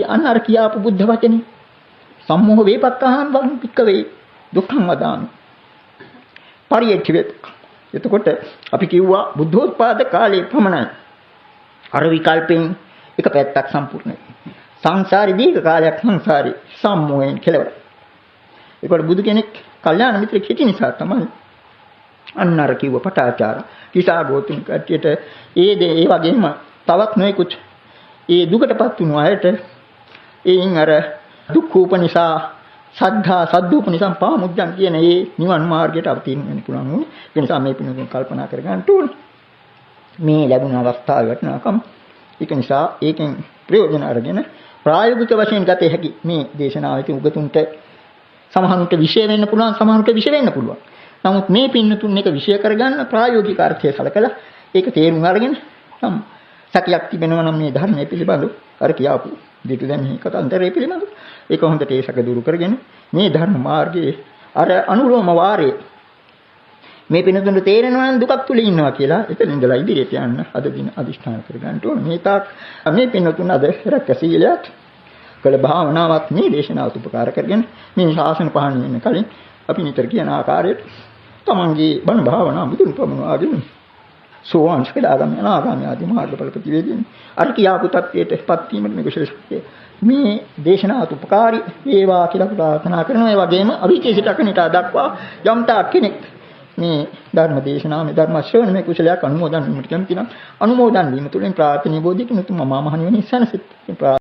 අන්න අර කියාපු බුද්ධ වචනේ සම්මෝහ වේපත්තහං වං පික්කවේ දුක්ඛං වදාමි. පරියච්ඡ වේත. එතකොට අපි කිව්වා බුද්ධෝත්පාද කාලේ පමණයි අර විකල්පෙන් එක පැත්තක් සම්පූර්ණයි. සංසාරේ දීර්ඝ කාලයක් සංසාරේ සම්මෝහයෙන් කෙලවරයි. ඒකට බුදු කෙනෙක් කල්යාණ මිත්‍රෙක් හිටි නිසා තමයි අන්න අර කිව්ව පටාචාර කිසා ගෝතුන් කට්ටියට ඒ වගේම තවත් නොයෙකුත් ඒ දුකටපත් වුණු අයට ඒන් අර දුක්ඛූප නිසා සද්ධා සද්දූප නිසා පාමුජ්ජන් කියන ඒ නිවන් මාර්ගයට අවතීර්ණ වෙන්න පුළුවන් වුණේ. ඒ නිසා මේ පිනුතුන් කල්පනා කර ගන්න ඕනේ. මේ ලැබුණ අවස්ථාවේ වටිනාකම. ඒක නිසා ඒකෙන් ප්‍රයෝජන අරගෙන ප්‍රායෝගික වශයෙන් ගත හැකි මේ දේශනාවේ උගතුන්ට සමහරුන්ට විශේෂ වෙන්න පුළුවන්, සමහරුන්ට විශේෂ වෙන්න පුළුවන්. නමුත් මේ පින්නතුන් එක විශේෂ කරගන්න ප්‍රායෝගික අර්ථය සලකලා ඒක තේරුම් අරගෙන සතියක් තිබෙනවා නම් මේ ධර්මයේ පිළිබඳව අර කියාපු දෙතු දැන් මේ කතාන්තරයේ පිළිබඳව ඒක හොඳට ඒසක දුරු කරගෙන මේ ධර්ම මාර්ගයේ අර අනුලෝම වාරයේ මේ පින්නතුන්ට තේරෙනවා නම් දුකක් තුල ඉන්නවා කියලා එතන ඉඳලා ඉදිරියට යන්න අද දින අදිෂ්ඨාන කර ගන්න ඕනේ. මේ තාක් මේ පින්නතුන් අද රැකසීලයක් කළ භාවනාවක් මේ දේශනාවට උපකාර කරගෙන මේ ශාසන පහන් වෙන කලින් අපි නිතර කියන ආකාරයට තමන්ගේ බණ භාවනා මුදුන් පමුණවාගෙන සෝවාන් සකදාගාමී අනාගාමී ආදී මාර්ගඵල ප්‍රතිවේදීන් අර කියාපු තත්ත්වයටපත් වීමට මේ කුසලයේ මේ දේශනාවට උපකාරී වේවා කියලා ප්‍රාර්ථනා කරනවා. ඒ වගේම අවිචේසිත අකනිට දක්වා යම් තාක් කෙනෙක් මේ ධර්ම දේශනාව මේ ධර්ම ශ්‍රවණ මේ කුසලයක් අනුමෝදන් වීමට කැමති නම් අනුමෝදන් වීම තුළින් ප්‍රාර්ථනීය බෝධියකින් උතුම් මහා මහණෙනි සැනසෙත්